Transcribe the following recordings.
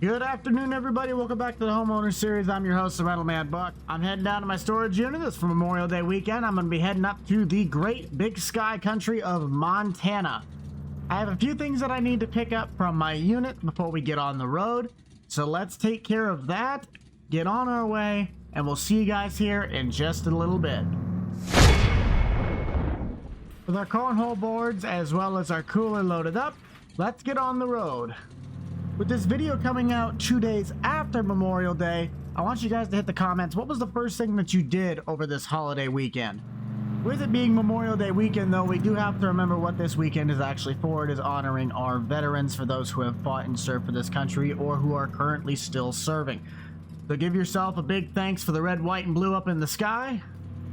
Good afternoon, everybody. Welcome back to the Homeowner Series. I'm your host, the Rental Man Buck. I'm heading down to my storage unit. This for Memorial Day weekend. I'm going to be heading up to the great big sky country of Montana. I have a few things that I need to pick up from my unit before we get on the road. So let's take care of that, get on our way, and we'll see you guys here in just a little bit. With our cornhole boards as well as our cooler loaded up, let's get on the road. With this video coming out 2 days after Memorial Day, I want you guys to hit the comments. What was the first thing that you did over this holiday weekend? With it being Memorial Day weekend, though, we do have to remember what this weekend is actually for. It is honoring our veterans, for those who have fought and served for this country or who are currently still serving. So give yourself a big thanks for the red, white, and blue up in the sky,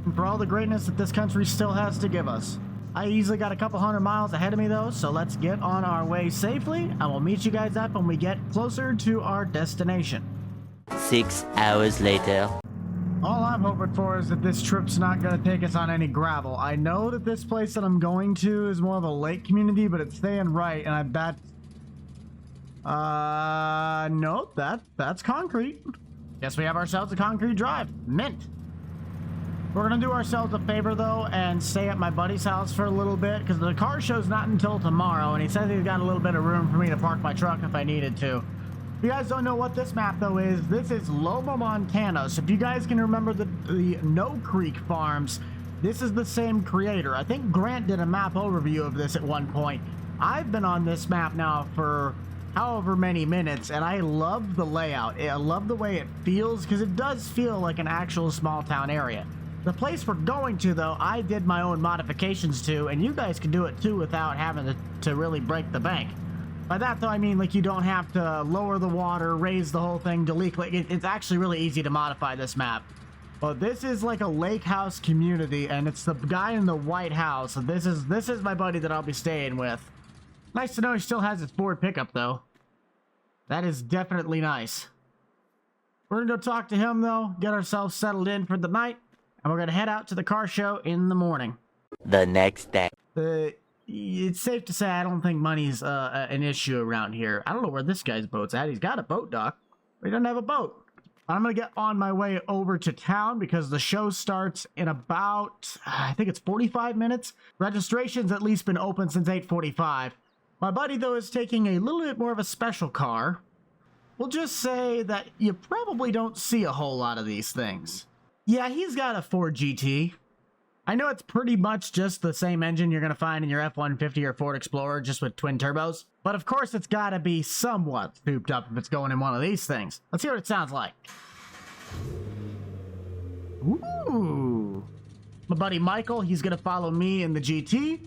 and for all the greatness that this country still has to give us. I easily got a couple hundred miles ahead of me, though, so let's get on our way safely, and we'll meet you guys up when we get closer to our destination. 6 hours later. All I'm hoping for is that this trip's not going to take us on any gravel. I know that this place that I'm going to is more of a lake community, but it's staying right, and I bet... no, that's concrete. Guess we have ourselves a concrete drive. Mint. We're going to do ourselves a favor, though, and stay at my buddy's house for a little bit, because the car show's not until tomorrow, and he says he's got a little bit of room for me to park my truck if I needed to. If you guys don't know what this map, though, is, this is Loma Montana. So if you guys can remember the No Creek farms, this is the same creator. I think Grant did a map overview of this at one point. I've been on this map now for however many minutes, and I love the layout. I love the way it feels, because it does feel like an actual small town area. The place we're going to, though, I did my own modifications to, and you guys can do it too without having to really break the bank. By that, though, I mean, like, you don't have to lower the water, raise the whole thing, delete. Like, it's actually really easy to modify this map. But this is like a lake house community, and it's the guy in the white house. So this is my buddy that I'll be staying with. Nice to know he still has his Ford pickup, though. That is definitely nice. We're gonna go talk to him, though, get ourselves settled in for the night, and we're gonna head out to the car show in the morning. The next day. It's safe to say I don't think money's an issue around here. I don't know where this guy's boat's at. He's got a boat dock, but he doesn't have a boat. I'm gonna get on my way over to town because the show starts in about, I think it's 45 minutes. Registration's at least been open since 8:45. My buddy, though, is taking a little bit more of a special car. We'll just say that you probably don't see a whole lot of these things. Yeah, he's got a Ford GT. I know it's pretty much just the same engine you're going to find in your F-150 or Ford Explorer, just with twin turbos. But of course, it's got to be somewhat souped up if it's going in one of these things. Let's hear what it sounds like. Ooh. My buddy Michael, he's going to follow me in the GT.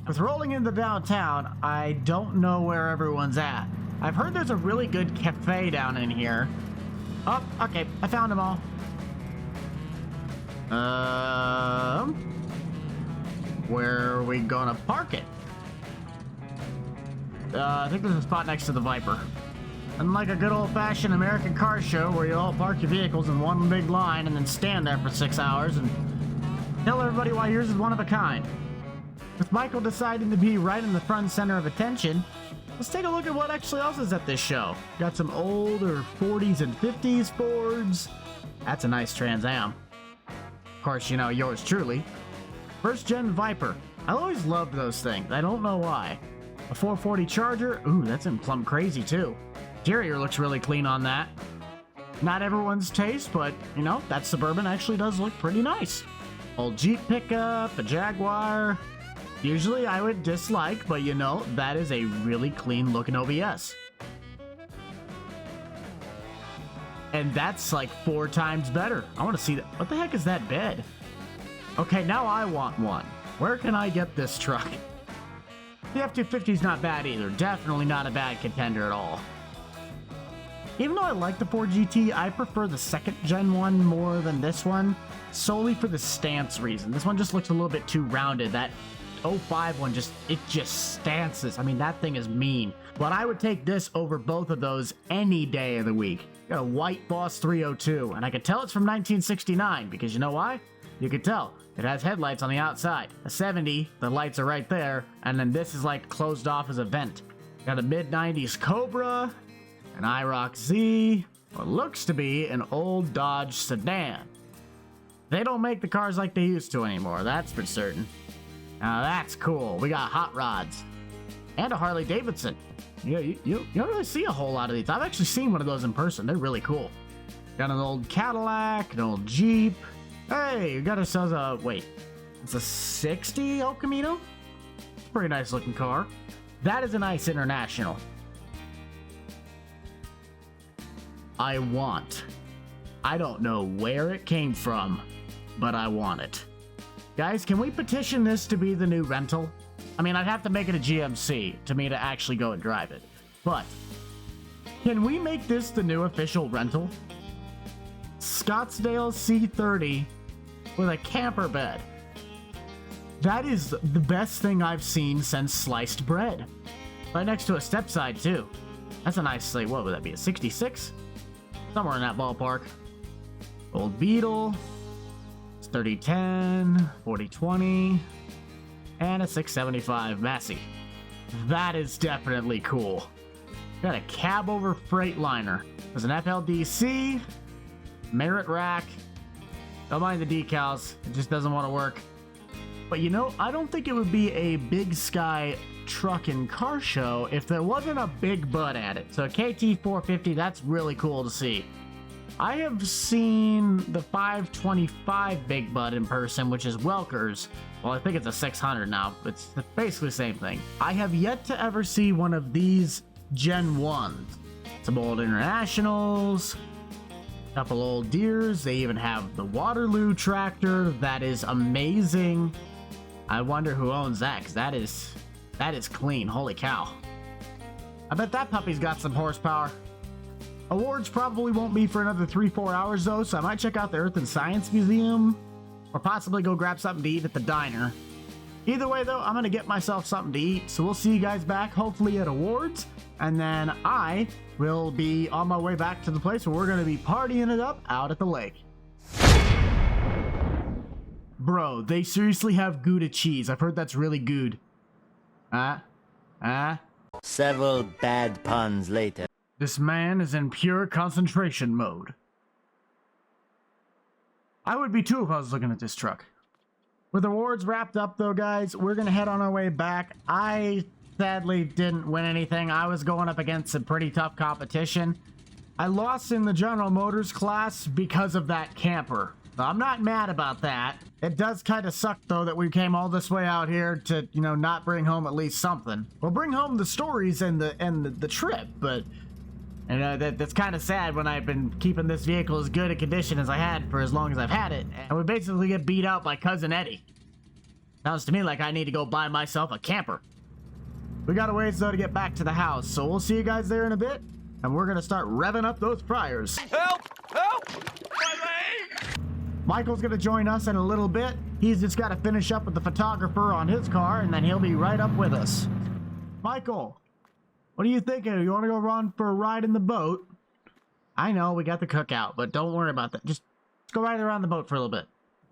With rolling into downtown, I don't know where everyone's at. I've heard there's a really good cafe down in here. Oh, okay, I found them all. Where are we gonna park it? I think there's a spot next to the Viper. Unlike a good old-fashioned American car show where you all park your vehicles in one big line and then stand there for 6 hours and tell everybody why yours is one of a kind. With Michael deciding to be right in the front center of attention, let's take a look at what actually else is at this show. Got some older 40s and 50s Fords. That's a nice Trans Am. Of course, you know, yours truly. First gen Viper. I always loved those things. I don't know why. A 440 Charger. Ooh, that's in plumb crazy too. Interior looks really clean on that. Not everyone's taste, but, you know, that Suburban actually does look pretty nice. Old Jeep pickup, a Jaguar. Usually I would dislike, but you know, that is a really clean looking OBS. And that's like 4 times better. I want to see that. What the heck is that bed? Okay, now I want one. Where can I get this truck? The F-250 is not bad either. Definitely not a bad contender at all. Even though I like the Ford GT, I prefer the second gen one more than this one, solely for the stance reason. This one just looks a little bit too rounded. That 05 one just stances. I mean, that thing is mean. But I would take this over both of those any day of the week. Got a white Boss 302, and I can tell it's from 1969 because you know why? You can tell. It has headlights on the outside. A 70, the lights are right there, and then this is like closed off as a vent. Got a mid-90s Cobra. an IROC Z, what looks to be an old Dodge sedan. They don't make the cars like they used to anymore, that's for certain. Now that's cool. We got hot rods and a Harley Davidson. Yeah, you don't really see a whole lot of these. I've actually seen one of those in person. They're really cool. Got an old Cadillac, an old Jeep. Hey, we got ourselves a, wait, it's a 60 El Camino? Pretty nice looking car. That is a nice International. I don't know where it came from, but I want it. Guys, can we petition this to be the new rental? I mean, I'd have to make it a GMC to me to actually go and drive it. But can we make this the new official rental? Scottsdale C30 with a camper bed. That is the best thing I've seen since sliced bread. Right next to a step side too. That's a nice, like, what would that be, a 66? Somewhere in that ballpark. Old Beetle. It's 3010, 4020, and a 675 Massey. That is definitely cool. Got a cab over Freightliner. There's an FLDC, Merit rack. Don't mind the decals, it just doesn't want to work. But you know, I don't think it would be a Big Sky truck and car show if there wasn't a big butt at it. So KT450, that's really cool to see. I have seen the 525 Big Bud in person, which is Welker's. Well, I think it's a 600 now. It's basically the same thing. I have yet to ever see one of these Gen 1s. Some old Internationals, a couple old Deers. They even have the Waterloo tractor. That is amazing. I wonder who owns that, because that is clean. Holy cow. I bet that puppy's got some horsepower. Awards probably won't be for another 3-4 hours though, so I might check out the Earth and Science Museum or possibly go grab something to eat at the diner. Either way though, I'm gonna get myself something to eat, so we'll see you guys back hopefully at Awards, and then I will be on my way back to the place where we're gonna be partying it up out at the lake. Bro, they seriously have Gouda cheese. I've heard that's really good. Several bad puns later. This man is in pure concentration mode. I would be too if I was looking at this truck. With awards wrapped up though, guys, we're gonna head on our way back. I sadly didn't win anything. I was going up against some pretty tough competition. I lost in the General Motors class because of that camper. I'm not mad about that. It does kind of suck though that we came all this way out here to, you know, not bring home at least something. We'll bring home the stories and the trip, but you know, that's kind of sad when I've been keeping this vehicle as good a condition as I had for as long as I've had it, and we basically get beat out by Cousin Eddie. Sounds to me like I need to go buy myself a camper. We got a ways though to get back to the house, so we'll see you guys there in a bit, and we're gonna start revving up those fryers. Help! Help! My leg! Michael's gonna join us in a little bit. He's just got to finish up with the photographer on his car, and then he'll be right up with us. Michael, what are you thinking? You want to go run for a ride in the boat? I know we got the cookout, but don't worry about that. Just go right around the boat for a little bit.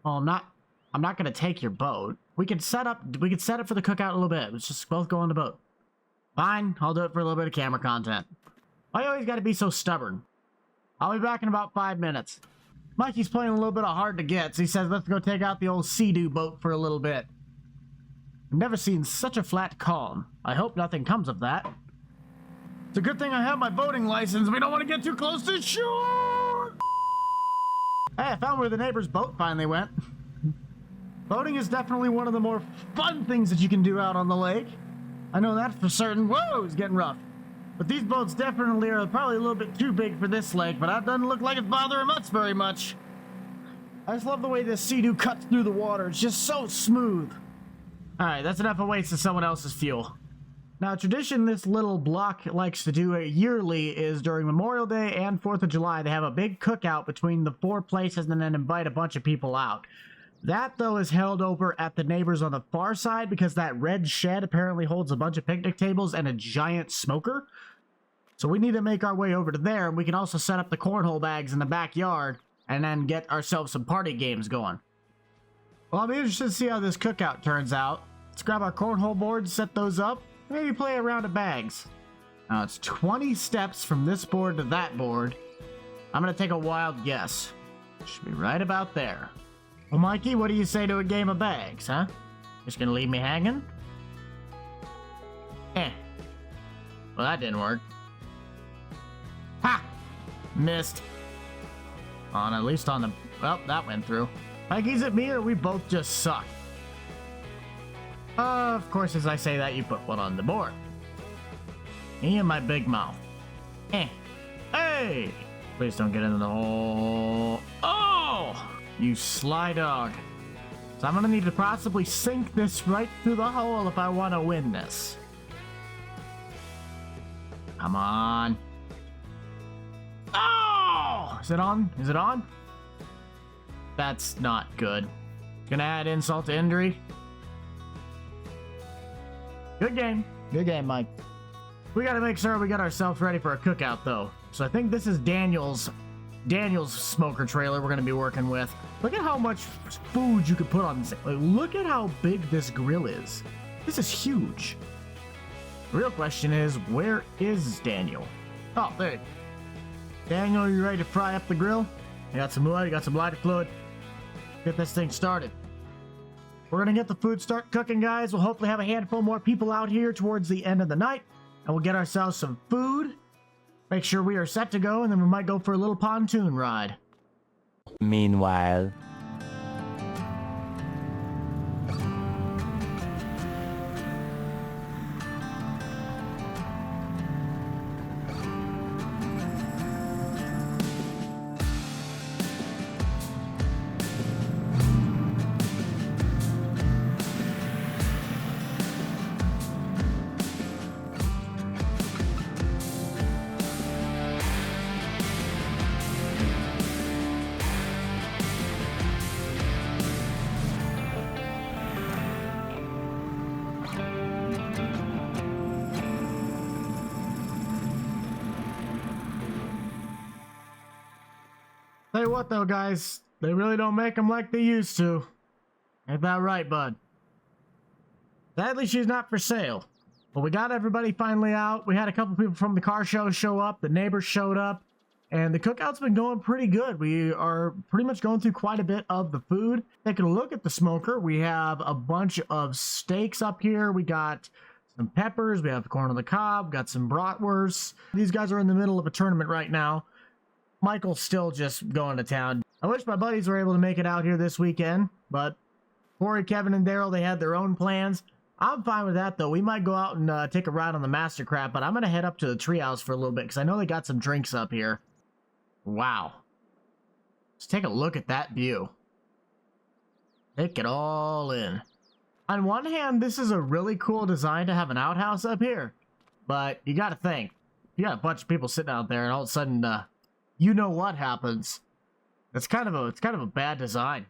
Oh, I'm not gonna take your boat. We could set up for the cookout a little bit. Let's just both go on the boat. Fine, I'll do it for a little bit of camera content. Why you always gotta be so stubborn? I'll be back in about 5 minutes. Mikey's playing a little bit of hard to get, so he says let's go take out the old Sea-Doo boat for a little bit. I've never seen such a flat calm. I hope nothing comes of that. It's a good thing I have my boating license. We don't want to get too close to shore. Hey, I found where the neighbor's boat finally went. Boating is definitely one of the more fun things that you can do out on the lake. I know that for certain. Whoa, it's getting rough. But these boats definitely are probably a little bit too big for this lake, but that doesn't look like it's bothering us very much. I just love the way this Sea-Doo cuts through the water. It's just so smooth. Alright, that's enough of wasting someone else's fuel. Now, a tradition this little block likes to do yearly is during Memorial Day and 4th of July, they have a big cookout between the 4 places and then invite a bunch of people out. That, though, is held over at the neighbors on the far side because that red shed apparently holds a bunch of picnic tables and a giant smoker. So we need to make our way over to there, and we can also set up the cornhole bags in the backyard and then get ourselves some party games going. Well, I'll be interested to see how this cookout turns out. Let's grab our cornhole boards, set those up, maybe play a round of bags. Now it's 20 steps from this board to that board. I'm gonna take a wild guess. Should be right about there. Well, Mikey, what do you say to a game of bags, huh? Just gonna leave me hanging? Well, that didn't work. Ha! Missed. At least on the... Well, that went through. Mikey's at me, or we both just suck? Of course, as I say that, you put one on the board. Me and my big mouth. Hey! Please don't get into the hole. Oh! You sly dog. So I'm gonna need to possibly sink this right through the hole if I want to win this. Come on. Oh! Is it on? Is it on? That's not good. Gonna add insult to injury. Good game. Good game, Mike. We gotta make sure we get ourselves ready for a cookout, though. So I think this is Daniel's smoker trailer we're gonna be working with. Look at how much food you could put on this. Like, look at how big this grill is. This is huge. The real question is, where is Daniel? Oh, there. Daniel, you ready to fry up the grill? You got some wood, you got some lighter fluid. Get this thing started. We're gonna get the food start cooking, guys. We'll hopefully have a handful more people out here towards the end of the night. And we'll get ourselves some food. Make sure we are set to go, and then we might go for a little pontoon ride. Meanwhile... Tell you what, though, guys, they really don't make them like they used to. Ain't that right, bud? Sadly, she's not for sale. But we got everybody finally out. We had a couple people from the car show up. The neighbors showed up. And the cookout's been going pretty good. We are pretty much going through quite a bit of the food. Taking a look at the smoker, we have a bunch of steaks up here. We got some peppers. We have corn on the cob. Got some bratwursts. These guys are in the middle of a tournament right now. Michael's still just going to town. I wish my buddies were able to make it out here this weekend, but Corey, Kevin, and Daryl, they had their own plans. I'm fine with that, though. We might go out and take a ride on the Mastercraft, but I'm going to head up to the treehouse for a little bit because I know they got some drinks up here. Wow. Let's take a look at that view. Take it all in. On one hand, this is a really cool design to have an outhouse up here, but you got to think. You got a bunch of people sitting out there, and all of a sudden, you know what happens. It's kind of a bad design.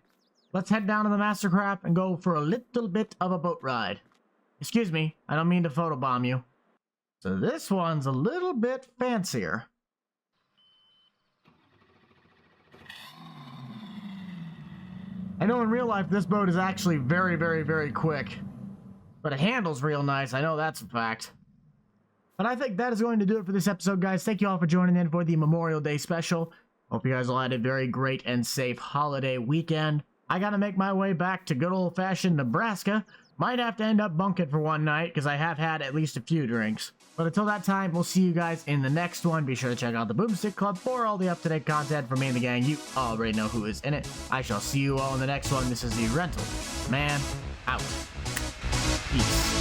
Let's head down to the Mastercraft and go for a little bit of a boat ride. Excuse me, I don't mean to photobomb you. So this one's a little bit fancier. I know in real life this boat is actually very, very, very quick. But it handles real nice, I know that's a fact. But I think that is going to do it for this episode, guys. Thank you all for joining in for the Memorial Day special. Hope you guys all had a very great and safe holiday weekend. I gotta make my way back to good old-fashioned Nebraska. Might have to end up bunking for one night, because I have had at least a few drinks. But until that time, we'll see you guys in the next one. Be sure to check out the Boomstick Club for all the up-to-date content from me and the gang. You already know who is in it. I shall see you all in the next one. This is the Rental Man out. Peace.